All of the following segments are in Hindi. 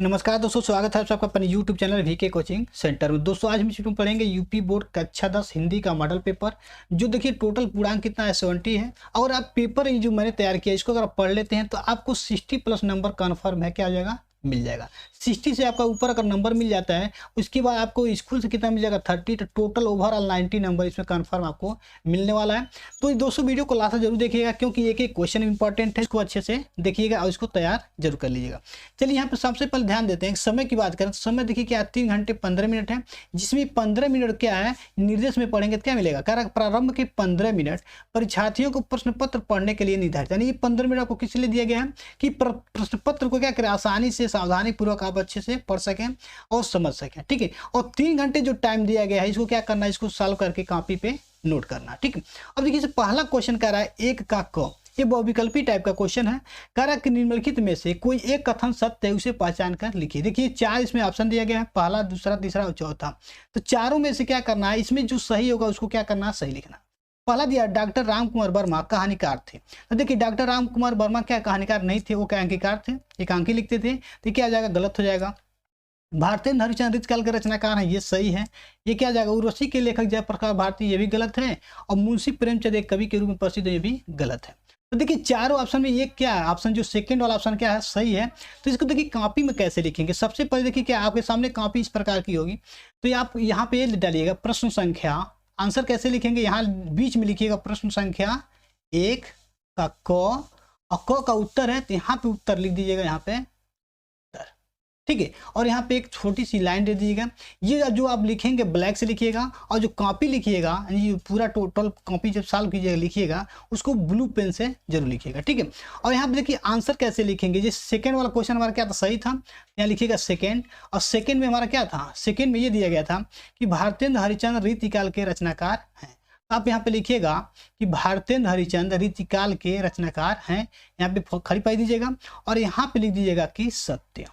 नमस्कार दोस्तों, स्वागत है आप सबका अपने YouTube channel VK coaching centre में। दोस्तों आज हम इसमें पढ़ेंगे यूपी बोर्ड कक्षा 10 हिंदी का मॉडल पेपर। जो देखिए टोटल पूर्णांक कितना है 70 है। और आप पेपर ये जो मैंने तैयार किया इसको अगर आप पढ़ लेते हैं तो आपको 60 प्लस नंबर कन्फर्म है, क्या हो जाएगा, मिल जाएगा। 60 से आपका ऊपर अगर नंबर मिल जाता है उसके बाद आपको स्कूल से कितना मिल जाएगा 30, तो टोटल ओवरऑल 90 नंबर इसमें कंफर्म आपको मिलने वाला है। तो दोस्तों वीडियो को लास्ट जरूर देखिएगा क्योंकि एक एक क्वेश्चन इंपॉर्टेंट है, इसको अच्छे से देखिएगा और इसको तैयार जरूर कर लीजिएगा। चलिए यहाँ पे सबसे पहले ध्यान देते हैं समय की बात करें तो समय देखिए क्या 3 घंटे 15 मिनट है, जिसमें 15 मिनट क्या है निर्देश में पढ़ेंगे तो क्या मिलेगा, कारण प्रारंभ के 15 मिनट परीक्षार्थियों को प्रश्न पत्र पढ़ने के लिए निर्धारित, यानी ये 15 मिनट आपको किस लिए दिया गया है कि प्रश्न पत्र को क्या करें आसानी से सावधानी पूर्वक आप अच्छे से पढ़ सकें और समझ सकें। ठीक है, और 3 घंटे जो टाइम दिया गया है इसको क्या करना है, इसको सॉल्व करके कॉपी पे नोट करना। ठीक है, अब देखिए पहला क्वेश्चन कह रहा है एक का क, ये बहुविकल्पी टाइप का क्वेश्चन है। कह रहा है कि निम्नलिखित में से कोई एक कथन सत्य है उसे पहचान कर लिखिए। देखिए 4 इसमें ऑप्शन दिया गया है, पहला दूसरा तीसरा और चौथा। तो चारों में से क्या करना है, इसमें जो सही होगा उसको क्या करना है, सही लिखना। पहला दिया डॉक्टर राम कुमार वर्मा कहानीकार थे। तो देखिए डॉक्टर राम कुमार वर्मा क्या कहानीकार नहीं थे, वो क्या अंकीकार थे, एकांकी लिखते थे। तो क्या आ जाएगा, गलत हो जाएगा। भारतेंद्र हरिश्चंद्र रीतकाल के रचनाकार हैं, ये सही है। ये क्या जाएगा, उर्वशी के लेखक जयप्रकाश भारती, ये भी गलत है। और मुंशी प्रेमचंद एक कवि के रूप में प्रसिद्ध है, ये भी गलत है। तो देखिए चारों ऑप्शन में ये क्या है, ऑप्शन जो सेकंड वाला ऑप्शन क्या है, सही है। तो इसको देखिए कॉपी में कैसे लिखेंगे, सबसे पहले देखिए क्या आपके सामने कॉपी इस प्रकार की होगी। तो आप यहाँ पे डालिएगा प्रश्न संख्या, आंसर कैसे लिखेंगे, यहाँ बीच में लिखिएगा प्रश्न संख्या 1 का क, और क का उत्तर है तो यहाँ पे उत्तर लिख दीजिएगा, यहाँ पे उत्तर। ठीक है, और यहाँ पे एक छोटी सी लाइन दे दीजिएगा। ये जो आप लिखेंगे ब्लैक से लिखिएगा, और जो कॉपी लिखिएगा ये पूरा टोटल कॉपी जब सॉल्व कीजिएगा लिखिएगा उसको ब्लू पेन से जरूर लिखिएगा। ठीक है, और यहाँ पे देखिए आंसर कैसे लिखेंगे। जैसे सेकेंड वाला क्वेश्चन हमारा क्या था, सही था, यहाँ लिखिएगा सेकेंड। और सेकेंड में हमारा क्या था, सेकेंड में ये दिया गया था कि भारतेंद्र हरिश्चंद्र रीतिकाल के रचनाकार हैं। आप यहाँ पे लिखिएगा कि भारतेंद्र हरिश्चंद्र रीतिकाल के रचनाकार हैं, यहाँ पे खड़ी पाई दीजिएगा और यहाँ पे लिख दीजिएगा कि सत्य,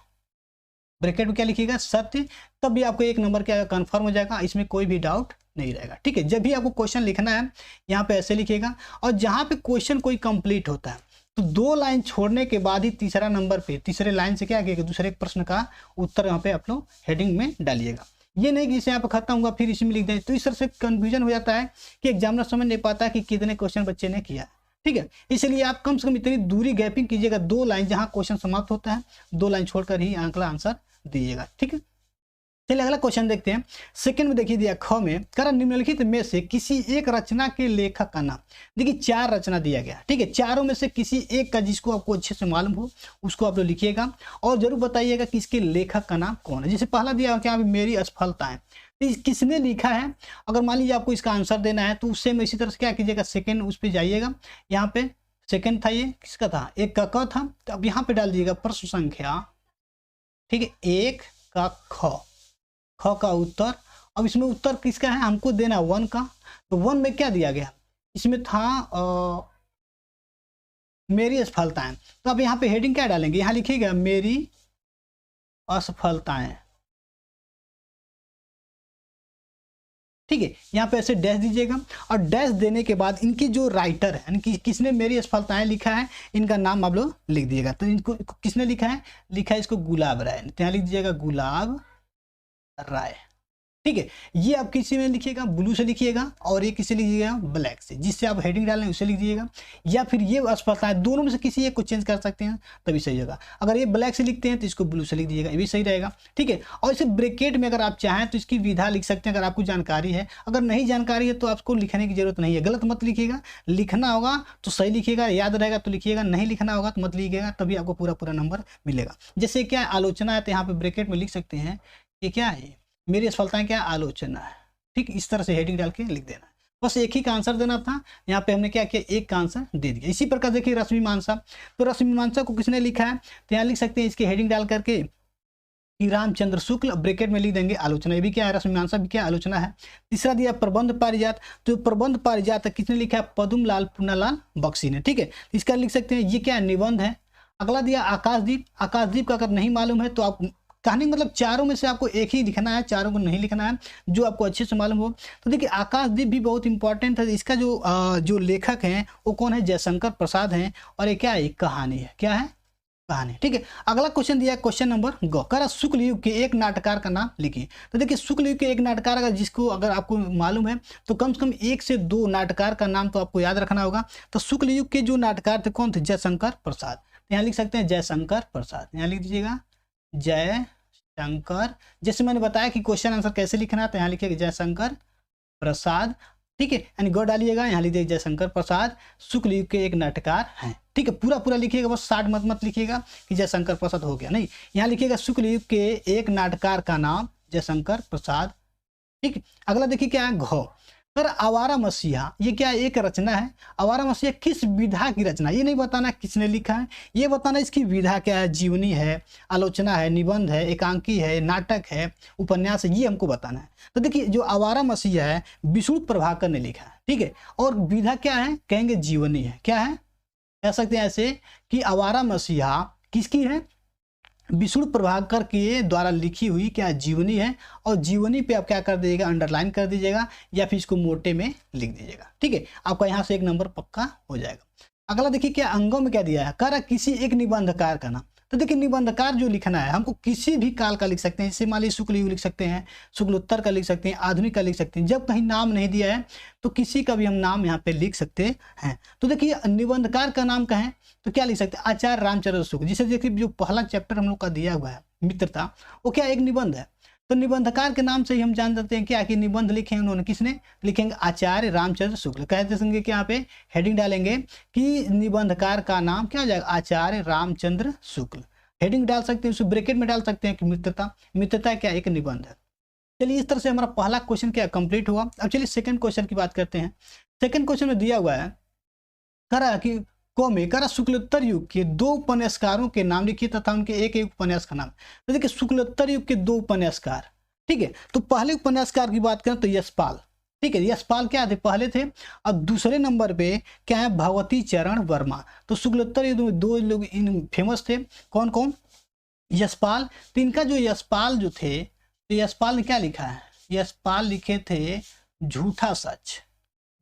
ब्रैकेट में क्या लिखिएगा, सत्य। तब भी आपको 1 नंबर क्या कंफर्म हो जाएगा, इसमें कोई भी डाउट नहीं रहेगा। ठीक है, जब भी आपको क्वेश्चन लिखना है यहाँ पे ऐसे लिखिएगा। और जहाँ पे क्वेश्चन कोई कंप्लीट होता है तो 2 लाइन छोड़ने के बाद ही तीसरा नंबर पे तीसरे लाइन से क्या किएगा, दूसरे प्रश्न का उत्तर यहाँ पे आप लोग हेडिंग में डालिएगा। ये नहीं कि इसे यहाँ पे खत्म हुआ फिर इसी में लिख दें, तो इस तरह से कंफ्यूजन हो जाता है कि एग्जामिनर समझ नहीं पाता कि कितने क्वेश्चन बच्चे ने किया। ठीक है, इसलिए आप कम से कम इतनी दूरी गैपिंग कीजिएगा, 2 लाइन जहाँ क्वेश्चन समाप्त होता है 2 लाइन छोड़कर ही अगला आंसर दीजिएगा। ठीक है, चलिए अगला क्वेश्चन देखते हैं। सेकंड में देखिए दिया ख में, कारण निम्नलिखित में से किसी एक रचना के लेखक का नाम। देखिए 4 रचना दिया गया। ठीक है, चारों में से किसी एक का जिसको आपको अच्छे से मालूम हो उसको आप लोग लिखिएगा और जरूर बताइएगा कि इसके लेखक का नाम कौन है। जैसे पहला दिया क्या, मेरी असफलताएं, तो किसने लिखा है। अगर मान लीजिए आपको इसका आंसर देना है तो उससे में इसी तरह से क्या कीजिएगा, सेकेंड उस पर जाइएगा। यहाँ पे सेकेंड था, ये किसका था, एक का क था। तो अब यहाँ पे डाल दीजिएगा प्रश्न संख्या, ठीक है, 1 का ख, ख का उत्तर। अब इसमें उत्तर किसका है, हमको देना 1 का। तो 1 में क्या दिया गया, इसमें था मेरी असफलताएं। तो अब यहाँ पे हेडिंग क्या डालेंगे, यहाँ लिखिएगा मेरी असफलताएं। ठीक है, यहाँ पे ऐसे डैश दीजिएगा और डैश देने के बाद इनकी जो राइटर है, यानी कि किसने मेरी असफलताएं लिखा है, इनका नाम आप लोग लिख दीजिएगा। तो इनको किसने लिखा है, लिखा है इसको गुलाब राय, तो यहाँ लिख दीजिएगा गुलाब राय। ठीक है, ये आप किसी में लिखिएगा, ब्लू से लिखिएगा और ये किसे लिखिएगा, ब्लैक से, जिससे आप हेडिंग डालें उसे लिख दीजिएगा। या फिर ये असफलताएं, दोनों में से किसी एक को चेंज कर सकते हैं तभी सही होगा। अगर ये ब्लैक से लिखते हैं तो इसको ब्लू से लिख दीजिएगा, ये भी सही रहेगा। ठीक है, और इसे ब्रैकेट में अगर आप चाहें तो इसकी विधा लिख सकते हैं अगर आपको जानकारी है। अगर नहीं जानकारी है तो आपको लिखने की जरूरत नहीं है, गलत मत लिखिएगा। लिखना होगा तो सही लिखिएगा, याद रहेगा तो लिखिएगा, नहीं लिखना होगा तो मत लिखिएगा, तभी आपको पूरा नंबर मिलेगा। जैसे क्या आलोचना है तो यहाँ पे ब्रैकेट में लिख सकते हैं कि क्या है, मेरी असफलताएं क्या आलोचना है। ठीक, इस तरह से हेडिंग डाल के लिख देना। बस एक ही का आंसर देना था, यहाँ पे हमने क्या किया, 1 का आंसर दे दिया। इसी प्रकार देखिए रश्मिमांसा, तो रश्मिमांसा को किसने लिखा है, तो यहाँ लिख सकते हैं इसकी हेडिंग डाल करके कि रामचंद्र शुक्ल, ब्रैकेट में लिख देंगे आलोचना। ये भी क्या है, रश्मिमांसा भी क्या आलोचना है। तीसरा दिया प्रबंध पारिजात, तो प्रबंध पारिजात किसने लिखा है, पद्मलाल पुन्नालाल बख्शी ने। ठीक है, इसका लिख सकते हैं ये क्या है, निबंध है। अगला दिया आकाशदीप, आकाशदीप का अगर नहीं मालूम है तो आप कहानी मतलब चारों में से आपको एक ही लिखना है, चारों को नहीं लिखना है, जो आपको अच्छे से मालूम हो। तो देखिए आकाशदीप भी बहुत इंपॉर्टेंट है। इसका जो लेखक हैं वो कौन है, जयशंकर प्रसाद हैं। और ये क्या है, कहानी है, क्या है, कहानी। ठीक है, अगला क्वेश्चन दिया है क्वेश्चन नंबर ग, कह रहा शुक्ल युग के एक नाटककार का नाम लिखिए। तो देखिए शुक्ल युग के एक नाटककार अगर आपको मालूम है तो कम से कम 1 से 2 नाटककार का नाम तो आपको याद रखना होगा। तो शुक्ल युग के जो नाटककार थे कौन थे? जयशंकर प्रसाद। तो यहाँ लिख सकते हैं जयशंकर प्रसाद, यहाँ लिख दीजिएगा जयशंकर। जैसे मैंने बताया कि क्वेश्चन आंसर कैसे लिखना है, तो यहाँ लिखिएगा जयशंकर प्रसाद। ठीक है, यानी ग डालिएगा, यहाँ लिखिए जयशंकर प्रसाद शुक्ल युग के एक नाटककार हैं। ठीक है, पूरा लिखिएगा, बस 60 मत लिखिएगा कि जयशंकर प्रसाद हो गया, नहीं, यहाँ लिखिएगा शुक्ल युग के एक नाटककार का नाम जयशंकर प्रसाद। ठीक है, अगला देखिए क्या है घ, सर आवारा मसीहा, ये क्या एक रचना है। आवारा मसीहा किस विधा की रचना, ये नहीं बताना किसने लिखा है, ये बताना इसकी विधा क्या है, जीवनी है, आलोचना है, निबंध है, एकांकी है, नाटक है, उपन्यास है, ये हमको बताना है। तो देखिए जो आवारा मसीहा है विष्णु प्रभाकर ने लिखा है। ठीक है, और विधा क्या है, कहेंगे जीवनी है। क्या है, कह सकते हैं ऐसे कि आवारा मसीहा किसकी है, विष्णु प्रभाकर के द्वारा लिखी हुई क्या जीवनी है। और जीवनी पे आप क्या कर दीजिएगा, अंडरलाइन कर दीजिएगा या फिर इसको मोटे में लिख दीजिएगा। ठीक है, आपका यहाँ से 1 नंबर पक्का हो जाएगा। अगला देखिए क्या अंगों में क्या दिया है, कह रहा किसी एक निबंधकार का नाम। तो देखिए निबंधकार जो लिखना है हमको किसी भी काल का लिख सकते हैं, जैसे मान लीजिए शुक्ल युग लिख सकते हैं, शुक्लोत्तर का लिख सकते हैं, आधुनिक का लिख सकते हैं। जब कहीं नाम नहीं दिया है तो किसी का भी हम नाम यहाँ पे लिख सकते हैं। तो देखिए निबंधकार का नाम कहें तो क्या लिख सकते हैं, आचार्य रामचंद्र शुक्ल। जिसे देखिए जो पहला चैप्टर हम लोग का दिया हुआ है मित्रता, वो क्या एक निबंध है। तो निबंधकार के नाम से ही हम जान सकते हैं क्या कि निबंध लिखे हैं उन्होंने, किसने लिखेंगे, आचार्य रामचंद्र शुक्ल। कहते संगे कि यहाँ पे हेडिंग डालेंगे कि निबंधकार का नाम क्या हो जाएगा, आचार्य रामचंद्र शुक्ल। हेडिंग डाल सकते हैं, उसे ब्रैकेट में डाल सकते हैं कि मित्रता क्या एक निबंध है। चलिए इस तरह से हमारा पहला क्वेश्चन क्या कंप्लीट हुआ। अब चलिए सेकंड क्वेश्चन की बात करते हैं। सेकंड क्वेश्चन में दिया हुआ है, कह रहा कि कह शुक्लोत्तर युग के 2 उपन्यासकारों के नाम लिखिए तथा उनके एक उपन्यास का नाम। तो देखिए शुक्लोत्तर युग के 2 उपन्यासकार। ठीक है, तो पहले उपन्यासकार की बात करें तो यशपाल। ठीक है, यशपाल क्या थे, पहले थे। अब दूसरे नंबर पे क्या है, भगवती चरण वर्मा। तो शुक्लोत्तर युग में 2 लोग इन फेमस थे, कौन कौन, यशपाल। तो इनका जो यशपाल जो थे, तो यशपाल ने क्या लिखा है, यशपाल लिखे थे झूठा सच।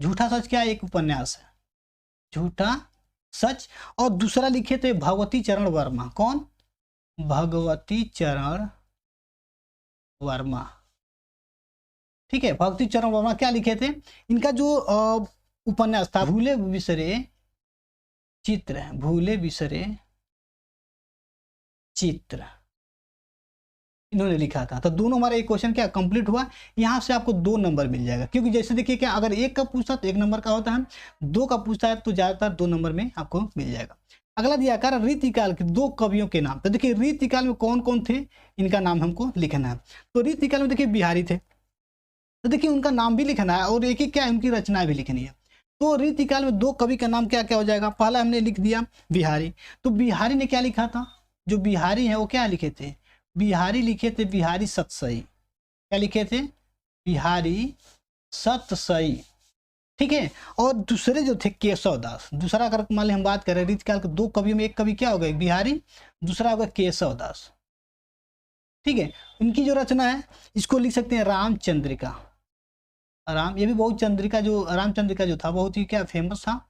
झूठा सच क्या एक उपन्यास है, झूठा सच। और दूसरा लिखे थे भगवती चरण वर्मा, कौन, भगवती चरण वर्मा। ठीक है, भगवती चरण वर्मा क्या लिखे थे, इनका जो उपन्यास था भूले बिसरे चित्र है, भूले बिसरे चित्र, इन्होंने लिखा था। तो दोनों हमारा एक क्वेश्चन क्या कंप्लीट हुआ। यहाँ से आपको 2 नंबर मिल जाएगा, क्योंकि जैसे देखिए क्या अगर 1 का पूछता तो 1 नंबर का होता है, 2 का पूछता है तो ज्यादातर 2 नंबर में आपको मिल जाएगा। अगला दिया कर रीतिकाल के 2 कवियों के नाम। तो देखिए रीतिकाल में कौन कौन थे, इनका नाम हमको लिखना है। तो रीतिकाल में देखिए बिहारी थे, तो देखिए उनका नाम भी लिखना है और एक क्या उनकी रचनाएं भी लिखनी है। तो रीतिकाल में 2 कवि का नाम क्या क्या हो जाएगा, पहला हमने लिख दिया बिहारी। तो बिहारी ने क्या लिखा था, जो बिहारी है वो क्या लिखे थे, बिहारी लिखे थे बिहारी सतसई। क्या लिखे थे, बिहारी सतसई। ठीक है, और दूसरे जो थे केशव दास। दूसरा अगर मान ली हम बात करें रीतिकाल के 2 कवियों में, एक कवि क्या हो गए बिहारी, दूसरा होगा केशव दास। ठीक है, इनकी जो रचना है इसको लिख सकते हैं रामचंद्रिका। ये भी बहुत चंद्रिका, जो रामचंद्रिका जो था बहुत ही क्या फेमस था।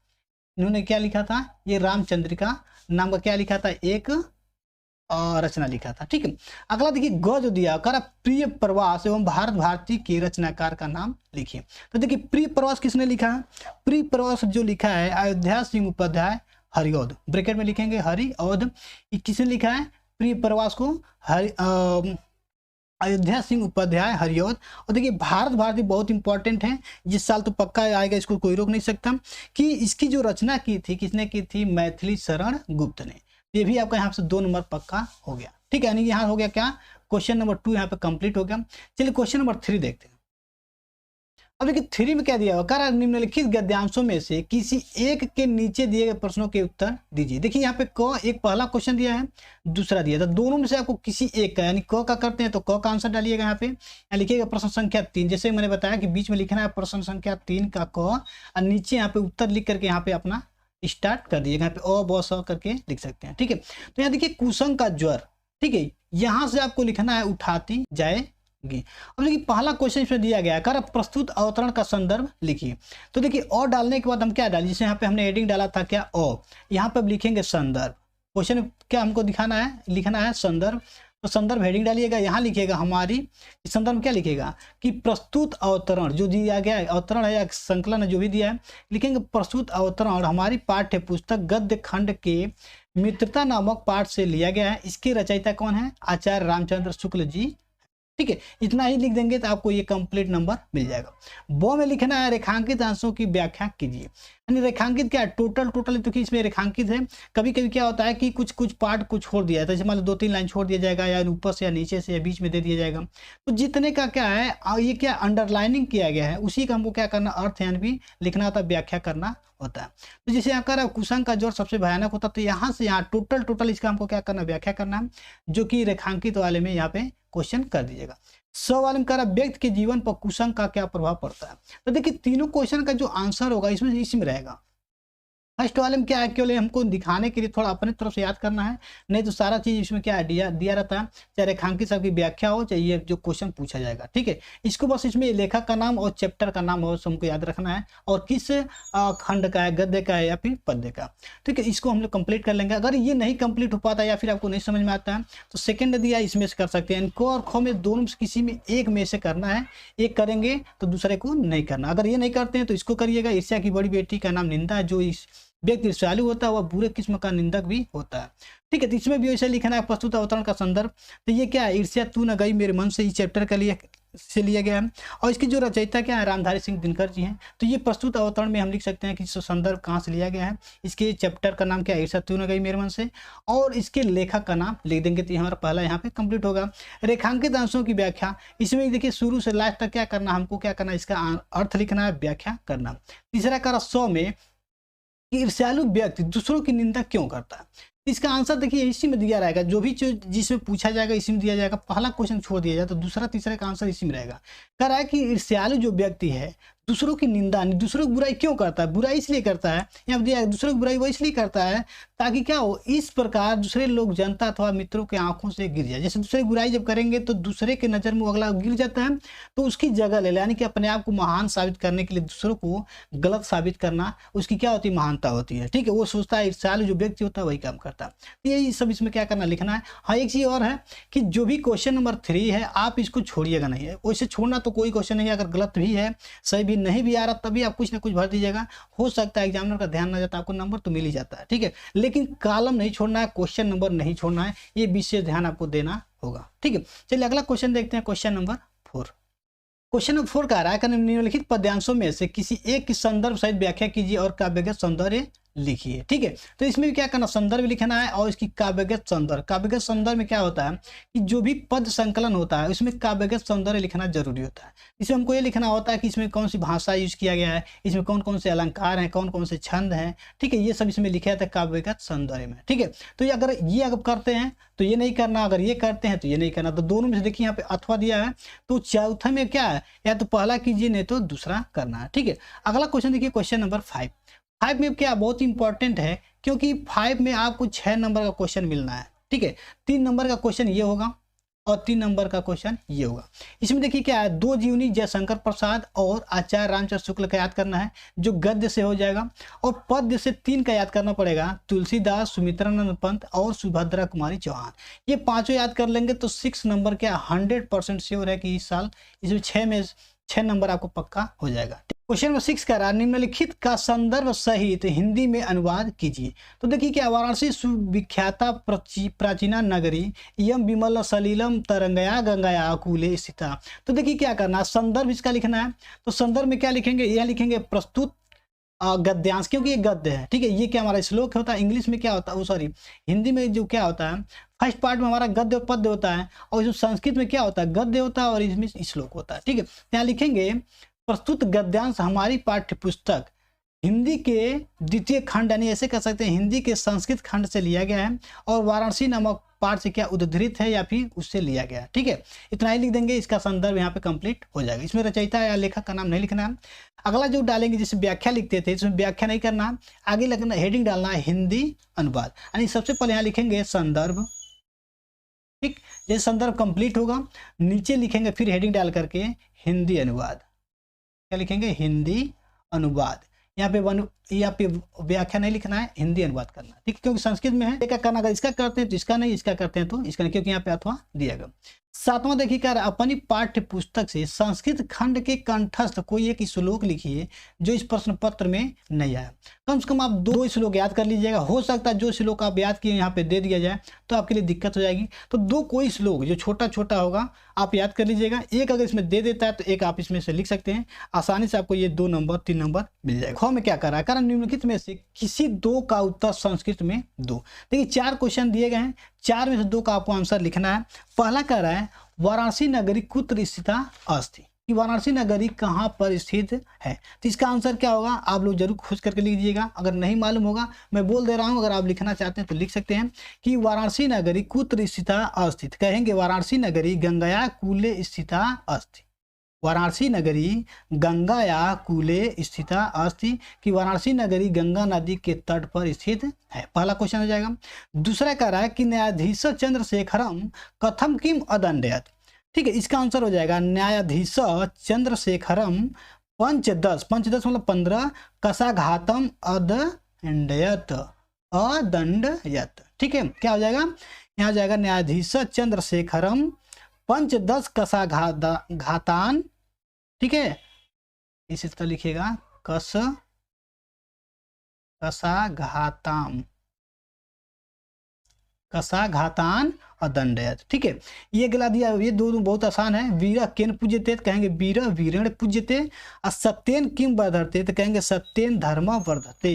इन्होंने क्या लिखा था, ये रामचंद्रिका नाम का क्या लिखा था, एक रचना लिखा था। ठीक है, अगला देखिए ग जो दिया कर प्रिय प्रवास एवं भारत भारती के रचनाकार का नाम लिखिए। तो देखिए प्रिय प्रवास किसने लिखा है, प्रिय प्रवास जो लिखा है अयोध्या सिंह उपाध्याय हरिऔध, ब्रैकेट में लिखेंगे हरिऔध। किसने लिखा है प्रिय प्रवास को, अयोध्या सिंह उपाध्याय हरिऔध। और देखिए भारत भारती बहुत इंपॉर्टेंट है, जिस साल तो पक्का आएगा, इसको कोई रोक नहीं सकता। कि इसकी जो रचना की थी किसने की थी, मैथिली शरण गुप्त ने। ये भी आपका यहाँ से 2 नंबर पक्का हो गया। ठीक है, यानी यहाँ हो गया क्या, क्वेश्चन नंबर 2 यहाँ पे कंप्लीट हो गया। चलिए क्वेश्चन नंबर 3 देखते हैं। अब देखिए 3 में क्या दिया हुआ, कह निम्नलिखित गद्यांशों में से किसी एक के नीचे दिए गए प्रश्नों के उत्तर दीजिए। देखिए यहाँ पे क एक पहला क्वेश्चन दिया है, दूसरा दिया था, दोनों में से आपको किसी एक का, यानी क का करते हैं तो क का आंसर डालिएगा। यहाँ पे यहाँ लिखिएगा प्रश्न संख्या 3, जैसे मैंने बताया कि बीच में लिखना है प्रश्न संख्या 3 का क, और नीचे यहाँ पे उत्तर लिख करके यहाँ पे अपना स्टार्ट कर दीजिएगा। यहाँ पे अ ब स करके लिख सकते हैं। ठीक है, तो यहाँ देखिए कुसंग का ज्वर। ठीक है, यहाँ से आपको लिखना है उठाती जाएगी। अब देखिए पहला क्वेश्चन इसमें दिया गया है, प्रस्तुत अवतरण का संदर्भ लिखिए। तो देखिए और डालने के बाद हम क्या डालें, जैसे यहाँ पे हमने हेडिंग डाला था क्या अ, यहाँ पे लिखेंगे संदर्भ। क्वेश्चन क्या हमको दिखाना है, लिखना है संदर्भ। तो संदर्भ हेडिंग डालिएगा, यहाँ लिखिएगा हमारी, इस संदर्भ में क्या लिखेगा कि प्रस्तुत अवतरण जो दिया गया है, अवतरण है या संकलन है जो भी दिया है, लिखेंगे प्रस्तुत अवतरण और हमारी पाठ्य पुस्तक गद्य खंड के मित्रता नामक पाठ से लिया गया है। इसके रचयिता कौन है, आचार्य रामचंद्र शुक्ल जी। ठीक है, इतना ही लिख देंगे तो आपको ये कंप्लीट नंबर मिल जाएगा। ब में लिखना है रेखांकित अंशों की व्याख्या कीजिए। यानी रेखांकित क्या है, टोटल तो कि इसमें रेखांकित है। कभी कभी क्या होता है कि कुछ पार्ट को छोड़ दिया जाता है, जैसे मान लो 2-3 लाइन छोड़ दिया जाएगा, या ऊपर से या नीचे से या बीच में दे दिया जाएगा। तो जितने का क्या है, ये क्या अंडरलाइनिंग किया गया है, उसी का हमको क्या करना, अर्थ यानी भी लिखना होता है, व्याख्या करना होता है। तो जैसे यहाँ कर कुसंग का जोड़ सबसे भयानक होता है, तो यहाँ से यहाँ टोटल इसका हमको क्या करना, व्याख्या करना है, जो कि रेखांकित वाले में यहाँ पे क्वेश्चन कर दीजिएगा। 100 वाले में कह रहा व्यक्ति के जीवन पर कुसंग का क्या प्रभाव पड़ता है। तो देखिए तीनों क्वेश्चन का जो आंसर होगा इसमें इसी में रहेगा। फर्स्ट वाले में क्या है, केवल हमको दिखाने के लिए थोड़ा अपने तरफ से याद करना है, नहीं तो सारा चीज इसमें क्या है दिया रहता है, चाहे रेखांकित सब की व्याख्या हो, चाहे ये जो क्वेश्चन पूछा जाएगा। ठीक है, इसको बस इसमें लेखक का नाम और चैप्टर का नाम और हमको याद रखना है, और किस खंड का है, गद्य का है या फिर पद्य का। ठीक है, इसको हम लोग कंप्लीट कर लेंगे। अगर ये नहीं कंप्लीट हो पाता या फिर आपको नहीं समझ में आता है तो सेकेंड दिया इसमें से कर सकते हैं। इनको और खो में दोनों में किसी में एक में से करना है, एक करेंगे तो दूसरे को नहीं करना। अगर ये नहीं करते हैं तो इसको करिएगा। ईर्ष्या की बड़ी बेटी का नाम निंदा है, जो इस व्यक्ति ईर्ष्यालु होता है वह बुरे किस्म का निंदक भी होता है। ठीक है, तो इसमें भी वैसे लिखना है प्रस्तुत अवतरण का संदर्भ। तो ये क्या है, ईर्ष्या तू न गई मेरे मन से, इस चैप्टर के लिए से लिया गया है, और इसकी जो रचयिता क्या है, रामधारी सिंह दिनकर जी हैं। तो ये प्रस्तुत अवतरण में हम लिख सकते हैं कि संदर्भ कहाँ से लिया गया है, इसके चैप्टर का नाम क्या है, ईर्ष्या तू न गई मेरे मन से, और इसके लेखक का नाम लिख देंगे तो हमारा पहला यहाँ पे कंप्लीट होगा। रेखांकित अंशों की व्याख्या, इसमें देखिए शुरू से लास्ट तक क्या करना, हमको क्या करना, इसका अर्थ लिखना है, व्याख्या करना। तीसरा करा 100 में ईर्ष्यालु व्यक्ति दूसरों की निंदा क्यों करता है। इसका आंसर देखिए इसी में दिया रहेगा, जो भी जिसमें पूछा जाएगा इसी में दिया जाएगा। पहला क्वेश्चन छोड़ दिया जाए तो दूसरा तीसरे का आंसर इसी में रहेगा। कह रहा है कि ईर्ष्यालु जो व्यक्ति है दूसरों की निंदा, दूसरों की बुराई क्यों करता है, बुराई इसलिए करता है, या दिया दूसरों की बुराई वो इसलिए करता है ताकि क्या हो, इस प्रकार दूसरे लोग जनता अथवा मित्रों के आंखों से गिर जाए। जैसे दूसरे की बुराई जब करेंगे तो दूसरे के नज़र में वो अगला गिर जाता है, तो उसकी जगह ले, यानी कि अपने आप को महान साबित करने के लिए दूसरों को गलत साबित करना उसकी क्या होती है, महानता होती है। ठीक है, वो सोचता है ईर्ष्यालु जो व्यक्ति होता है वही काम करता है। तो यही सब इसमें क्या करना, लिखना है। हाँ, एक चीज़ और है कि जो भी क्वेश्चन नंबर 3 है आप इसको छोड़िएगा नहीं है, वैसे छोड़ना तो कोई क्वेश्चन नहीं है। अगर गलत भी है, सही भी नहीं भी आ रहा, तभी आप कुछ ना कुछ भर दीजिएगा। हो सकता है एग्जामिनर का ध्यान ना जाता, आपको नंबर तो मिल ही जाता है। ठीक है, लेकिन कॉलम नहीं छोड़ना है, क्वेश्चन नंबर नहीं छोड़ना है, ये विशेष ध्यान आपको देना होगा। ठीक है, चलिए अगला क्वेश्चन देखते हैं, क्वेश्चन नंबर 4। क्वेश्चन नंबर 4 कह रहा है कि निम्नलिखित पद्यांशों में से किसी एक की संदर्भ सहित व्याख्या कीजिए और काव्यगत सौंदर्य लिखिए। ठीक है, तो इसमें क्या करना, संदर्भ लिखना है और इसकी काव्यगत सौंदर्य। काव्यगत सौंदर्य में क्या होता है कि जो भी पद संकलन होता है उसमें काव्यगत सौंदर्य लिखना जरूरी होता है। इसमें हमको ये लिखना होता है कि इसमें कौन सी भाषा यूज किया गया है, इसमें कौन कौन से अलंकार हैं, कौन कौन से छंद हैं। ठीक है, ये सब इसमें लिखा जाता है काव्यगत सौंदर्य में। ठीक है, तो ये अगर करते हैं तो ये नहीं करना, अगर ये करते हैं तो ये नहीं करना। तो दोनों में से देखिए यहाँ पे अथवा दिया है, तो चौथा में क्या है, या तो पहला कीजिए नहीं तो दूसरा करना है। ठीक है, अगला क्वेश्चन देखिए, क्वेश्चन नंबर 5। 5 में क्या बहुत इंपॉर्टेंट है, क्योंकि 5 में आपको 6 नंबर का क्वेश्चन मिलना है। ठीक है, 3 नंबर का क्वेश्चन ये होगा और 3 नंबर का क्वेश्चन ये होगा। इसमें देखिए क्या है, 2 जीवनी जयशंकर प्रसाद और आचार्य रामचंद्र शुक्ल का याद करना है, जो गद्य से हो जाएगा, और पद्य से 3 का याद करना पड़ेगा, तुलसीदास, सुमित्रानंद पंत और सुभद्रा कुमारी चौहान। ये पांचों याद कर लेंगे तो 6 नंबर क्या 100% श्योर है कि इस साल इसमें 6 नंबर आपको पक्का हो जाएगा। क्वेश्चन नंबर 6 कह रहा है निम्नलिखित का संदर्भ सहित हिंदी में अनुवाद कीजिए। तो देखिए क्या, वाराणसी सुविख्याता प्राचीना नगरी यम विमल सलीलम तरंगया गंगाया अकूले स्थिता। तो देखिए क्या करना, संदर्भ इसका लिखना है। तो संदर्भ में क्या लिखेंगे, यह लिखेंगे प्रस्तुत गद्यांश, क्योंकि ये गद्य है। ठीक है, ये क्या हमारा श्लोक होता है, इंग्लिश में क्या होता है, सॉरी हिंदी में जो क्या होता है, फर्स्ट पार्ट में हमारा गद्य और पद्य होता है, और जो संस्कृत में क्या होता है, गद्य होता है और इसमें श्लोक होता है। ठीक है, यहाँ लिखेंगे प्रस्तुत गद्यांश हमारी पाठ्य पुस्तक हिंदी के द्वितीय खंड, यानी ऐसे कह सकते हैं हिंदी के संस्कृत खंड से लिया गया है, और वाराणसी नामक पाठ से क्या उद्धृत है या फिर उससे लिया गया है। ठीक है, इतना ही लिख देंगे, इसका संदर्भ यहाँ पे कंप्लीट हो जाएगा। इसमें रचयिता या लेखक का नाम नहीं लिखना है। अगला जो डालेंगे, जैसे व्याख्या लिखते थे, इसमें व्याख्या नहीं करना, आगे लगना हेडिंग डालना है हिंदी अनुवाद, यानी सबसे पहले यहाँ लिखेंगे संदर्भ। ठीक, जैसे संदर्भ कंप्लीट होगा नीचे लिखेंगे फिर हेडिंग डाल करके हिंदी अनुवाद। क्या लिखेंगे, हिंदी अनुवाद। यहाँ पे यहाँ पे व्याख्या नहीं लिखना है, हिंदी अनुवाद करना है, ठीक है, क्योंकि संस्कृत में है। क्या करना, अगर इसका करते हैं तो इसका नहीं, इसका करते हैं तो इसका नहीं, क्योंकि यहाँ पे अथवा दिया गया। सातवां देखिए क्या, अपनी पाठ्य पुस्तक से संस्कृत खंड के कंठस्थ कोई एक श्लोक लिखिए जो इस प्रश्न पत्र में नहीं आया। कम से कम आप 2 श्लोक याद कर लीजिएगा। हो सकता है जो श्लोक आप याद किए यहाँ पे दे दिया जाए तो आपके लिए दिक्कत हो जाएगी। तो 2 कोई श्लोक जो छोटा छोटा होगा आप याद कर लीजिएगा। एक अगर इसमें दे देता है तो एक आप इसमें से लिख सकते हैं, आसानी से आपको ये 2 नंबर 3 नंबर मिल जाएगा। ख में क्या कर रहा है, कारण निम्नलिखित में से किसी 2 का उत्तर संस्कृत में दो। देखिए 4 क्वेश्चन दिए गए हैं, 4 में से 2 का आपको आंसर लिखना है। पहला कह रहा है वाराणसी नगरी कुत्र स्थिता अस्ति, कि वाराणसी नगरी कहाँ पर स्थित है। तो इसका आंसर क्या होगा, आप लोग जरूर खोज करके लिख दीजिएगा। अगर नहीं मालूम होगा मैं बोल दे रहा हूँ, अगर आप लिखना चाहते हैं तो लिख सकते हैं कि वाराणसी नगरी कुत्र स्थिता अस्ति। कहेंगे वाराणसी नगरी गंगाया कूले स्थिता अस्ति। वाराणसी नगरी गंगाया कूले स्थिता अस्ति, कि वाराणसी नगरी गंगा नदी के तट पर स्थित है। पहला क्वेश्चन हो जाएगा। दूसरा कह रहा है कि न्यायाधीश चंद्रशेखरम कथम किम अदंडयत। ठीक है, इसका आंसर हो जाएगा न्यायाधीश चंद्रशेखरम पंचदश मतलब 15 कसाघातम अदंडयत। ठीक है, क्या हो जाएगा, यहाँ हो जाएगा न्यायाधीश चंद्रशेखरम पंचदश कसाघातान। ठीक है, इसी तरह लिखिएगा कसाघातान अदंडयत। ठीक है, ये गिला दिया, ये दोनों बहुत आसान है। वीर केन पूज्यते तो कहेंगे वीर वीरेण पूज्यते, और सत्येन किम वर्धते तो कहेंगे सत्येन धर्म वर्धते,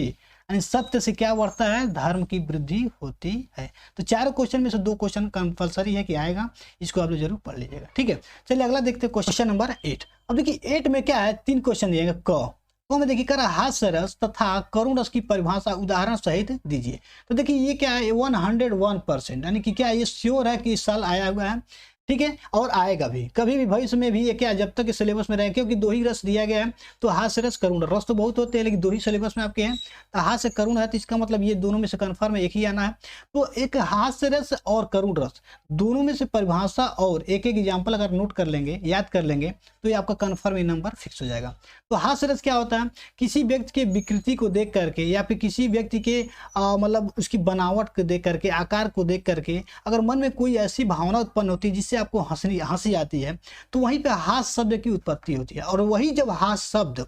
यानी सत्य से क्या बढ़ता है, धर्म की वृद्धि होती है। तो 4 क्वेश्चन में से 2 क्वेश्चन कंपलसरी है कि आएगा, इसको आप लोग जरूर पढ़ लीजिएगा। ठीक है, चलिए अगला देखते हैं क्वेश्चन नंबर 8। अब देखिए 8 में क्या है, 3 क्वेश्चन दिएगा। क में देखिए कर हास्य रस तथा करुण रस की परिभाषा उदाहरण सहित दीजिए। तो देखिए ये क्या है, 101%, यानी कि क्या ये श्योर है कि इस साल आया हुआ है। ठीक है, और आएगा भी, कभी भी भविष्य में भी ये क्या, जब तक सिलेबस में रहे, क्योंकि 2 ही रस दिया गया है। तो हास्य रस करुण रस तो बहुत होते हैं, लेकिन 2 ही सिलेबस में आपके हैं। तो हास्य करुण है, तो इसका मतलब ये दोनों में से कन्फर्म एक ही आना है। तो एक हास्य रस और करुण रस दोनों में से परिभाषा और एक एग्जाम्पल अगर नोट कर लेंगे, याद कर लेंगे, तो ये आपका कन्फर्म ये नंबर फिक्स हो जाएगा। तो हास्य रस क्या होता है, किसी व्यक्ति के विकृति को देख करके या फिर किसी व्यक्ति के मतलब उसकी बनावट को देख करके, आकार को देख करके अगर मन में कोई ऐसी भावना उत्पन्न होती है जिससे आपको हंसी आती है, तो वहीं पे हास्य शब्द की उत्पत्ति होती है। और वही जब हास्य शब्द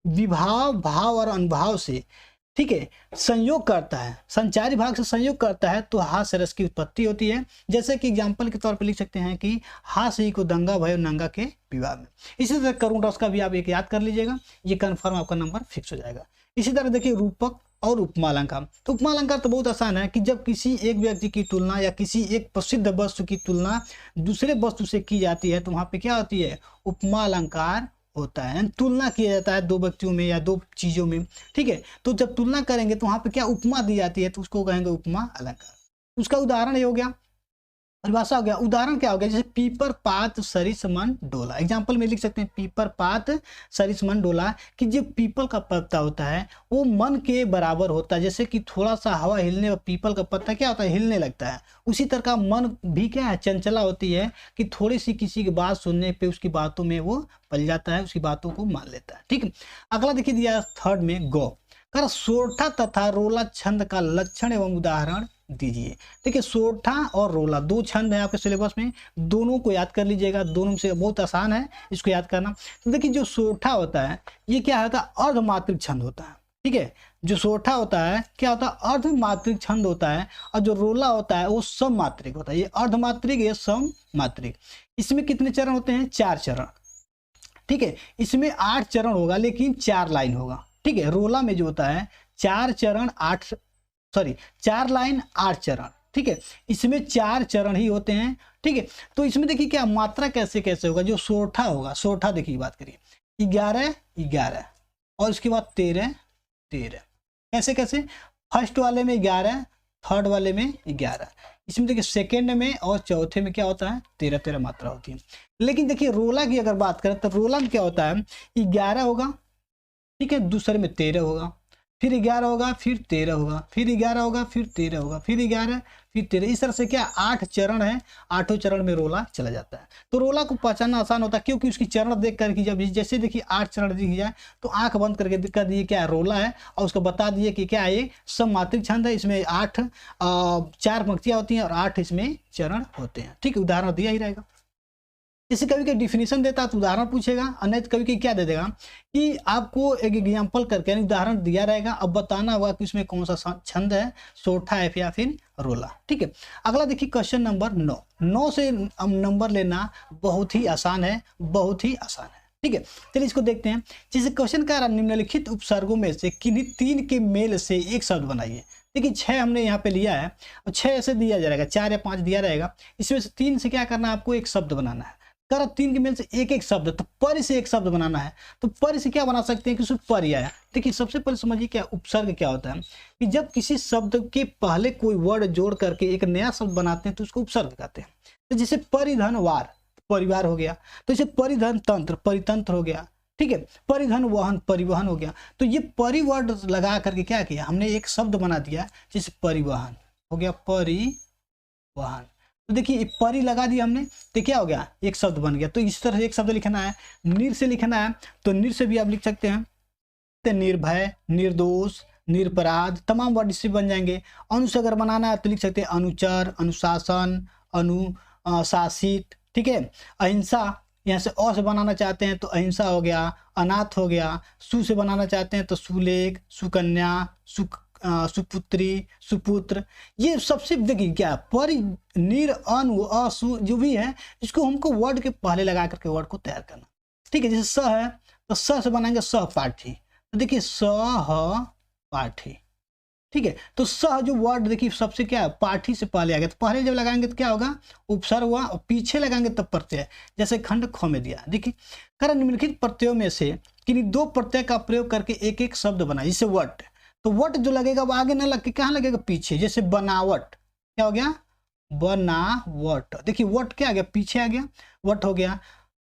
विभाव, भाव और अनुभाव से, ठीक है, संयोग करता है, संचारी भाग से संयोग करता है, तो हास्य रस की उत्पत्ति होती है। जैसे कि एग्जाम्पल के तौर पर लिख सकते हैं कि हास्य को दंगा भयो नंगा के विवाह में। इसी तरह करुण रस का भी आप एक याद कर लीजिएगा, ये कन्फर्म आपका नंबर फिक्स हो जाएगा। इसी तरह देखिए रूपक और उपमा अलंकार। तो उपमा अलंकार तो बहुत आसान है कि जब किसी एक व्यक्ति की तुलना या किसी एक प्रसिद्ध वस्तु की तुलना दूसरे वस्तु से की जाती है, तो वहां पे क्या होती है, उपमा अलंकार होता है। तुलना किया जाता है 2 व्यक्तियों में या 2 चीजों में। ठीक है, तो जब तुलना करेंगे तो वहां पे क्या उपमा दी जाती है, तो उसको कहेंगे उपमा अलंकार। उसका उदाहरण ये हो गया, परिभाषा हो गया। उदाहरण क्या हो गया, जैसे पीपर पात सरिस मन डोला। एग्जाम्पल में लिख सकते हैं पीपर पात सरिस मन डोला, कि जो पीपल का पत्ता होता है वो मन के बराबर होता है। जैसे कि थोड़ा सा हवा हिलने पर पीपल का पत्ता क्या होता है, हिलने लगता है। उसी तरह का मन भी क्या है, चंचला होती है, कि थोड़ी सी किसी की बात सुनने पे उसकी बातों में वो पल जाता है, उसकी बातों को मान लेता है। ठीक है, अगला देखिए दिया 3rd में गौ कर सोरठा तथा रोला छंद का लक्षण एवं उदाहरण दीजिए। देखिए सोरठा और रोला 2 छंद है आपके सिलेबस में, दोनों को याद कर लीजिएगा, दोनों से बहुत आसान है इसको याद करना। तो देखिए जो सोरठा होता है ये क्या होता है, अर्धमात्रिक छंद होता है। ठीक है, जो सोरठा होता है क्या होता है, अर्धमात्रिक छंद होता है, और जो रोला होता है वो सममात्रिक होता है। ये अर्धमात्रिक, ये सममात्रिक। इसमें कितने चरण होते हैं, 4 चरण। ठीक है, इसमें 8 चरण होगा लेकिन 4 लाइन होगा। ठीक है, रोला में जो होता है 4 लाइन 8 चरण। ठीक है, इसमें 4 चरण ही होते हैं। ठीक है, तो इसमें देखिए क्या मात्रा कैसे कैसे होगा, जो सोरठा होगा, सोरठा देखिए बात करिए 11 और उसके बाद 13। कैसे कैसे, फर्स्ट वाले में 11, थर्ड वाले में 11, इसमें देखिए सेकेंड में और चौथे में क्या होता है, 13 मात्रा होती है। लेकिन देखिए रोला की अगर बात करें तो रोला में क्या होता है, 11 होगा, ठीक है, दूसरे में 13 होगा, फिर 11 होगा, फिर 13 होगा, फिर 11 होगा, फिर 13 होगा, फिर 11, फिर 13। इस तरह से क्या 8 चरण है, 8 चरण में रोला चला जाता है। तो रोला को पहचानना आसान होता है क्योंकि उसकी चरण देख करके जब जैसे देखिए 8 चरण दिख जाए तो आंख बंद करके कर दिए क्या रोला है, और उसको बता दिए कि क्या ये सममात्रिक छंद है, इसमें 8 4 पंक्तियां होती हैं और 8 इसमें चरण होते हैं। ठीक है, उदाहरण दिया ही रहेगा। इसे कभी कभी डिफिनीशन देता है तो उदाहरण पूछेगा, और नहीं तो कभी कभी क्या दे देगा कि आपको एक एग्जाम्पल करके उदाहरण दिया रहेगा, अब बताना होगा कि उसमें कौन सा छंद है, सोठा है या फिर रोला। ठीक है, अगला देखिए क्वेश्चन नंबर 9। 9 से नंबर लेना बहुत ही आसान है, बहुत ही आसान है। ठीक है, चलिए इसको देखते हैं। जैसे क्वेश्चन कह रहा है निम्नलिखित उपसर्गों में से किन्हीं 3 के मेल से एक शब्द बनाइए। देखिए 6 हमने यहाँ पे लिया है और 6 ऐसे दिया जाएगा, 4 या 5 दिया रहेगा, इसमें से 3 से क्या करना है, आपको एक शब्द बनाना है। कर 3 के मेल से एक एक शब्द, तो पर से एक शब्द बनाना है। तो पर से क्या बना सकते हैं कि उसमें पर ही आया। देखिए सबसे पहले समझिए क्या उपसर्ग क्या होता है, कि जब किसी शब्द के पहले कोई वर्ड जोड़ करके एक नया शब्द बनाते हैं तो उसको उपसर्ग कहते हैं। तो जैसे परिधन वार, परिवार हो गया, तो जैसे परिधन तंत्र, परितंत्र हो गया। ठीक है, परिधन वाहन, परिवहन हो गया। तो ये परिवर्ड लगा करके क्या किया हमने, एक शब्द बना दिया, जैसे परिवहन हो गया, परिवहन। तो देखिए परि लगा दिया हमने तो क्या हो गया, एक शब्द बन गया। तो इस तरह से एक शब्द लिखना है। निर से लिखना है तो निर से भी आप लिख सकते हैं, तो निर्भय, निर्दोष, निरपराध, तमाम वर्ड इससे बन जाएंगे। अनु से अगर बनाना है तो लिख सकते हैं अनुचर, अनुशासन, अनुशासित। ठीक है, अहिंसा, यहाँ से अ से बनाना चाहते हैं तो अहिंसा हो गया, अनाथ हो गया। सु से बनाना चाहते हैं तो सुलेख, सुकन्या, सुपुत्री, सुपुत्र। ये सबसे देखिए क्या परि, निर, अनु, असु जो भी है, इसको हमको वर्ड के पहले लगा करके वर्ड को तैयार करना। ठीक है, जैसे स है तो स से बनाएंगे सहपाठी, तो देखिए सहपाठी। ठीक है, तो सह जो वर्ड देखिए सबसे क्या पाठी से पहले आ गया, तो पहले जब लगाएंगे तो क्या होगा, उपसर्ग हुआ, और पीछे लगाएंगे तब प्रत्यय। जैसे खंड ख में दिया, देखिए कर निम्नलिखित प्रत्ययों में से किन्हीं 2 प्रत्यय का प्रयोग करके एक एक शब्द बनाए। जैसे वट, तो वट जो लगेगा वो आगे ना लग के कहाँ लगेगा, पीछे। जैसे बनावट, क्या हो गया, बनावट। देखिए वट क्या आ गया, पीछे आ गया, वट हो गया।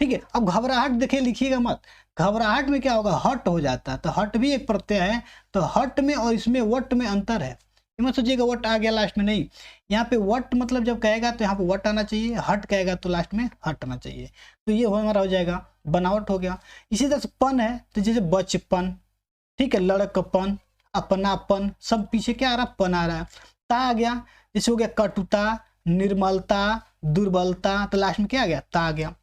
ठीक है, अब घबराहट देखिए लिखिएगा मत, घबराहट में क्या होगा, हट हो जाता है, तो हट भी एक प्रत्यय है। तो हट में और इसमें वट में अंतर है, मत सोचिएगा वट आ गया लास्ट में, नहीं। यहाँ पे वट मतलब जब कहेगा तो यहाँ पे वट आना चाहिए, हट कहेगा तो लास्ट में हट आना चाहिए। तो ये हमारा हो जाएगा बनावट हो गया। इसी तरह से पन है तो जैसे बचपन, ठीक है, लड़कपन, अपनापन, सब पीछे क्या आ रहा, पन आ रहा है। ता आ गया, जैसे हो गया कटुता, निर्मलता, दुर्बलता, तो लास्ट में क्या आ गया, ता आ गया।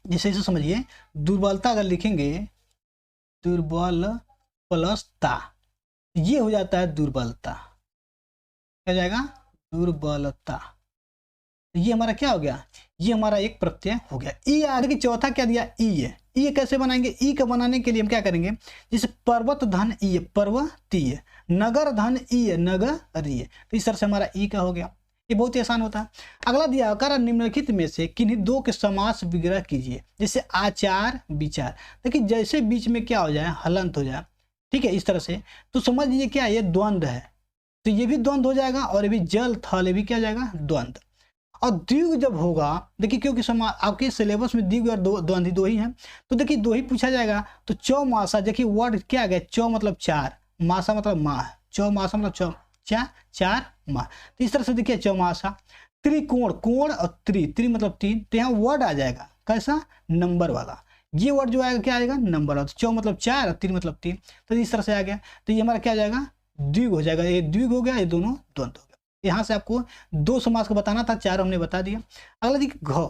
जैसे इसे समझिए, दुर्बलता अगर लिखेंगे, दुर्बल प्लस ता, ये हो जाता है दुर्बलता, क्या जाएगा, दुर्बलता। ये हमारा क्या हो गया, ये हमारा एक प्रत्यय हो गया। ई आगे की चौथा क्या दिया, ई है। ई कैसे बनाएंगे, ई का बनाने के लिए हम क्या करेंगे, जैसे पर्वत धन ई, पर्वतीय, नगर धन ई, नगरीय। तो इस तरह से हमारा ई का हो गया, ये बहुत ही आसान होता है। अगला दिया कर निम्नलिखित में से किन्हीं 2 के समास विग्रह कीजिए। जैसे आचार, विचार, देखिए जैसे बीच में क्या हो जाए, हलंत हो जाए। ठीक है, इस तरह से तो समझ लीजिए क्या ये द्वंद्व है, तो ये भी द्वंद्व हो जाएगा, और ये भी जल थल, ये भी क्या जाएगा, द्वंद्व। और द्विग जब होगा, देखिए क्योंकि आपके सिलेबस में द्विग और द्वंद्व 2 ही है, तो देखिए 2 ही पूछा जाएगा। तो चौमासा, देखिए वर्ड क्या आ गया, चौ मतलब 4, मासा मतलब माह, चौमासा मतलब चार माह। तो इस तरह से देखिए चौमासा। त्रिकोण, कोण और त्रि मतलब 3, तो यहाँ वर्ड आ जाएगा कैसा, नंबर वाला। ये वर्ड जो आएगा क्या आएगा, नंबर वाला। चौ मतलब 4 और 3 मतलब 3, तो इस तरह से आ गया। तो ये हमारा क्या आ जाएगा, द्विग हो जाएगा। ये द्विग हो गया, ये दोनों द्वंद्व हो गया। यहाँ से आपको 2 समास को बताना था, 4 हमने बता दिया। अगला देखिए घ,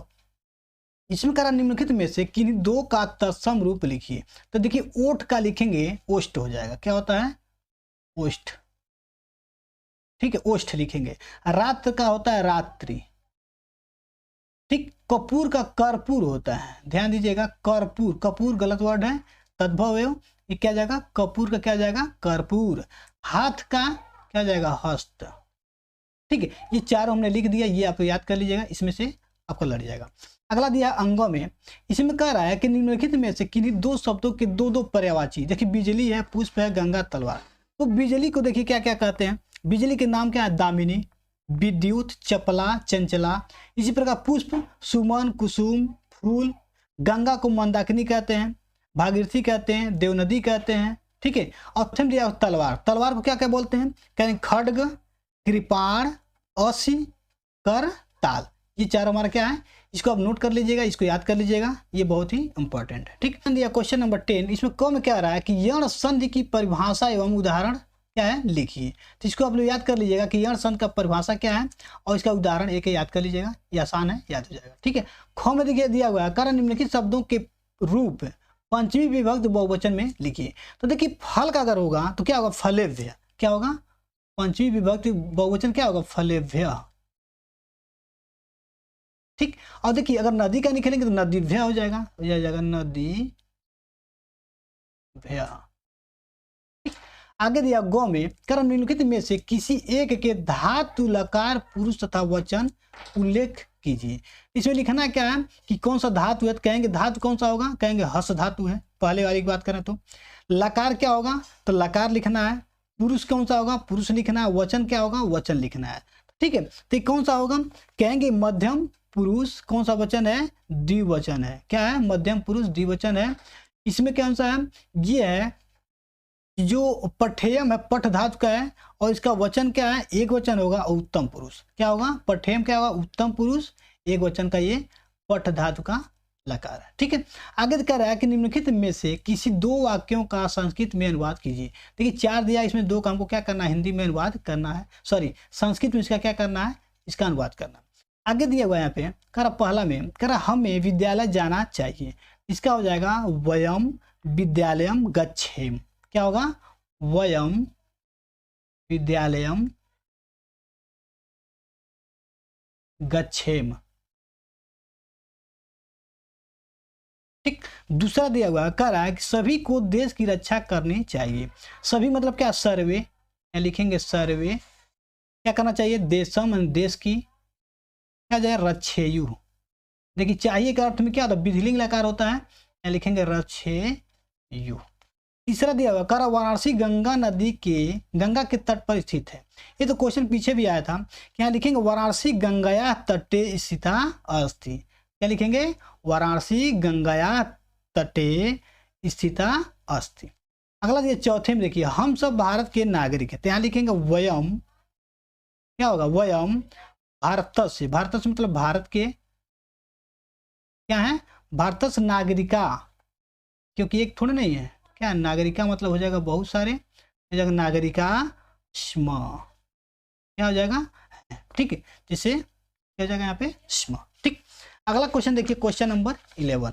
इसमें करा निम्नलिखित में से किन्हीं 2 का तत्सम रूप लिखिए। तो देखिए ओठ का लिखेंगे, ओष्ठ हो जाएगा, क्या होता है, ओष्ठ। ठीक है, ओष्ठ लिखेंगे। रात का होता है रात्रि। ठीक, कपूर का कर्पूर होता है, ध्यान दीजिएगा, कर्पूर, कपूर गलत वर्ड है, तद्भव, ये क्या जाएगा, कपूर का क्या जाएगा, कर्पूर। हाथ का क्या जाएगा, हस्त। ठीक है, ये 4 हमने लिख दिया, ये आप याद कर लीजिएगा, इसमें से आपका लड़ जाएगा। अगला दिया अंगों में, इसमें कह रहा है कि निम्नलिखित में से किन्हीं 2 शब्दों के 2 पर्यायवाची। देखिए बिजली है, पुष्प है, गंगा तलवार। तो बिजली को देखिए क्या क्या कहते हैं, बिजली के नाम क्या है, दामिनी, विद्युत, चपला, चंचला। इसी प्रकार पुष्प सुमन, कुसुम, फूल। गंगा को मंदाकिनी कहते हैं, भागीरथी कहते हैं, देवनदी कहते हैं। ठीक है। ऑप्शन दिया तलवार, तलवार को क्या क्या बोलते हैं, कहेंगे खड्ग, कृपाण, असी, कर, ताल। ये चार हमारा क्या है, इसको आप नोट कर लीजिएगा, इसको याद कर लीजिएगा, ये बहुत ही इंपॉर्टेंट है। ठीक है, दिया क्वेश्चन नंबर 10, इसमें क में क्या आ रहा है कि यण संधि की परिभाषा एवं उदाहरण क्या है लिखिए। तो इसको आप लोग याद कर लीजिएगा कि यण संधि का परिभाषा क्या है और इसका उदाहरण एक याद कर लीजिएगा, ये आसान है, याद हो जाएगा। ठीक है, ख में देखिए दिया हुआ है कारण निम्नलिखित शब्दों के रूप पंचमी विभक्त बहुवचन में लिखिए। तो देखिए फल का अगर होगा तो क्या होगा, फलेव्य, क्या होगा, पंचमी विभक्त बहुवचन क्या होगा, फलेव्य। ठीक, और देखिए अगर नदी का निकलेंगे तो नदीभ्य हो जाएगा, नदी भ्य। आगे दिया गौ में कर्म निम्नलिखित में से किसी एक के धातु लकार पुरुष तथा वचन उल्लेख कीजिए। इसमें लिखना क्या है कि कौन सा धातु है, तो कहेंगे धातु कौन सा होगा, कहेंगे हस धातु है, पहले वाली की बात करें तो। लकार क्या होगा, तो लकार लिखना है। पुरुष कौन सा होगा, पुरुष लिखना है। वचन क्या होगा, वचन लिखना है। ठीक है, तो कौन सा होगा, कहेंगे मध्यम पुरुष, कौन सा वचन है, द्विवचन है। क्या है, मध्यम पुरुष द्विवचन है। इसमें कौन सा है, ये है जो पठेयम है, पठ धातु का है, और इसका वचन क्या है, एक वचन होगा, उत्तम पुरुष। क्या होगा, पठेयम क्या होगा, उत्तम पुरुष, एक वचन का ये पठ धातु का लकार है। ठीक है, आगे कह रहा है कि निम्नलिखित में से किसी दो वाक्यों का संस्कृत में अनुवाद कीजिए। देखिए चार दिया, इसमें दो का हमको क्या करना है, हिंदी में अनुवाद करना है, सॉरी संस्कृत में इसका क्या करना है, इसका अनुवाद करना। आगे दिया हुआ यहाँ पे कह पहला में कह रहा हमें विद्यालय जाना चाहिए, इसका हो जाएगा वयम विद्यालयम गच्छेम। क्या होगा, वयम विद्यालयम गच्छेम। ठीक, दूसरा दिया हुआ कह रहा है कि सभी को देश की रक्षा करनी चाहिए। सभी मतलब क्या, सर्वे, या लिखेंगे सर्वे, क्या करना चाहिए, देशम, देश की, क्या जाए, रक्षेयु। देखिए चाहिए का अर्थ में क्या होता है, विधिलिंग लकार होता है, या लिखेंगे रक्षेयु। तीसरा दिया हुआ कह रहा वाराणसी गंगा नदी के, गंगा के तट पर स्थित है। ये तो क्वेश्चन पीछे भी आया था कि यहाँ लिखेंगे वाराणसी गंगाया तटे स्थिता अस्ति। क्या लिखेंगे, वाराणसी गंगाया तटे स्थिता अस्ति। अगला ये चौथे में देखिए हम सब भारत के नागरिक हैं, तो यहाँ लिखेंगे वयम, क्या होगा, वयम भारतस्य, भारतस्य मतलब भारत के, क्या है, भारतस्य नागरिका, क्योंकि एक थोड़ा नहीं है, क्या नागरिका मतलब हो जाएगा बहुत सारे, हो जाएगा नागरिका स्म, क्या हो जाएगा, ठीक है, जैसे क्या हो जाएगा यहाँ पे स्म। ठीक, अगला क्वेश्चन देखिए क्वेश्चन नंबर 11।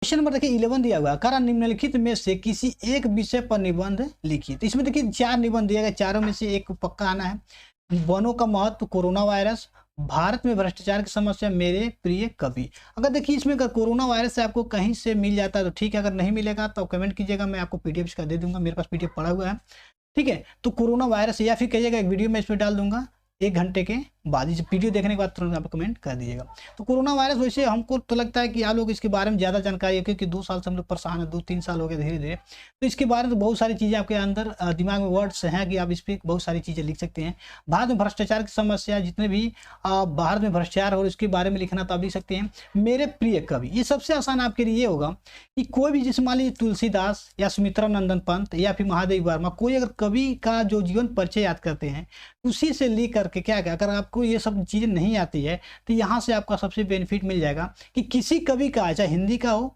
क्वेश्चन नंबर देखिए 11 दिया हुआ कारण निम्नलिखित में से किसी एक विषय पर निबंध लिखिए। तो इसमें देखिए चार निबंध दिया गया, चारों में से एक पक्का आना है। वनों का महत्व, कोरोना वायरस, भारत में भ्रष्टाचार की समस्या, मेरे प्रिय कवि। अगर देखिए इसमें अगर कोरोना वायरस से आपको कहीं से मिल जाता है तो ठीक है, अगर नहीं मिलेगा तो कमेंट कीजिएगा, मैं आपको पीडीएफ का दे दूंगा, मेरे पास पीडीएफ पड़ा हुआ है। ठीक है, तो कोरोना वायरस, या फिर कहिएगा एक वीडियो में इसमें डाल दूंगा 1 घंटे के बाद, वीडियो देखने के बाद तुरंत आप कमेंट कर दीजिएगा। तो कोरोना वायरस वैसे हमको तो लगता है कि आप लोग इसके बारे में ज़्यादा जानकारी है, क्योंकि 2 साल से हम लोग परेशान है, 2-3 साल हो गए धीरे धीरे। तो इसके बारे में तो बहुत सारी चीज़ें आपके अंदर दिमाग में वर्ड्स हैं कि आप इस पर बहुत सारी चीज़ें लिख सकते हैं। भारत में भ्रष्टाचार की समस्या, जितने भी भारत में भ्रष्टाचार हो इसके बारे में लिखना तो आप लिख सकते हैं। मेरे प्रिय कवि, ये सबसे आसान आपके लिए ये होगा कि कोई भी, जैसे मान लीजिए तुलसीदास या सुमित्रा नंदन पंत या फिर महादेव वर्मा, कोई अगर कवि का जो जीवन परिचय याद करते हैं उसी से लिख करके क्या, अगर आपको ये सब चीज़ें नहीं आती है तो यहाँ से आपका सबसे बेनिफिट मिल जाएगा कि किसी कवि का, चाहे हिंदी का हो,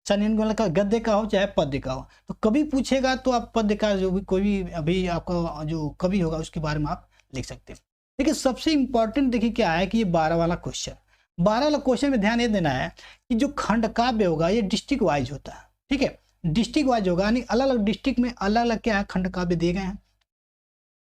चाहे का गद्य का हो, चाहे पद्य का हो, तो कवि पूछेगा तो आप पद्य का जो भी कोई भी अभी आपका जो कवि होगा उसके बारे में आप लिख सकते हैं। देखिए सबसे इंपॉर्टेंट देखिए क्या है कि ये 12 वाला क्वेश्चन, 12 वाला क्वेश्चन में ध्यान ये देना है कि जो खंड काव्य होगा ये डिस्ट्रिक्ट वाइज होता है। ठीक है, डिस्ट्रिक्ट वाइज होगा, यानी अलग अलग डिस्ट्रिक्ट में अलग अलग क्या है खंड काव्य दिए गए हैं।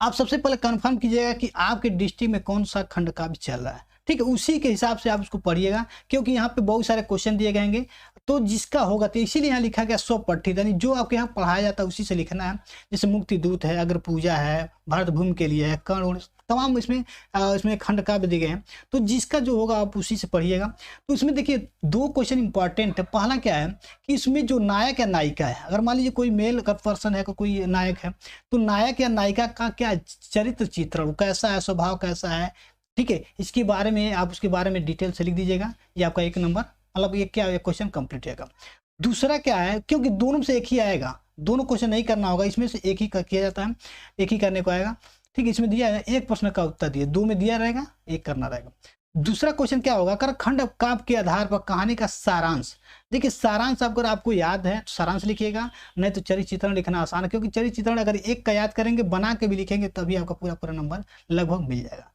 आप सबसे पहले कंफर्म कीजिएगा कि आपके डिस्ट्रिक्ट में कौन सा खंड काव्य चल रहा है। ठीक है, उसी के हिसाब से आप उसको पढ़िएगा, क्योंकि यहाँ पे बहुत सारे क्वेश्चन दिए गएंगे, तो जिसका होगा तो इसीलिए यहाँ लिखा गया स्वपठित, यानी जो आपके यहाँ पढ़ाया जाता है उसी से लिखना है। जैसे मुक्ति दूत है, अग्र पूजा है, भारत भूमि के लिए है, कर्ण, तमाम इसमें खंड काव्य दिए गए हैं, तो जिसका जो होगा आप उसी से पढ़िएगा। तो इसमें देखिए 2 क्वेश्चन इंपॉर्टेंट है। पहला क्या है कि इसमें जो नायक या नायिका है, अगर मान लीजिए कोई मेल अगर पर्सन है, कोई नायक है, तो नायक या नायिका का क्या चरित्र चित्रण कैसा है, स्वभाव कैसा है, ठीक है, इसके बारे में आप उसके बारे में डिटेल से लिख दीजिएगा। ये आपका 1 नंबर, मतलब ये क्या क्वेश्चन कंप्लीट रहेगा। दूसरा क्या है, क्योंकि दोनों में से एक ही आएगा, दोनों क्वेश्चन नहीं करना होगा, इसमें से एक ही किया जाता है, एक ही करने को आएगा। ठीक है, इसमें दिया है एक प्रश्न का उत्तर दिए, दो में दिया रहेगा, एक करना रहेगा। दूसरा क्वेश्चन क्या होगा, कर खंड काव्य के आधार पर कहानी का सारांश। देखिए सारांश अगर आपको याद है तो सारांश लिखिएगा, नहीं तो चरित्र चित्रण लिखना आसान है, क्योंकि चरित्र चित्रण अगर एक का याद करेंगे बना के भी लिखेंगे तभी आपका पूरा पूरा नंबर लगभग मिल जाएगा।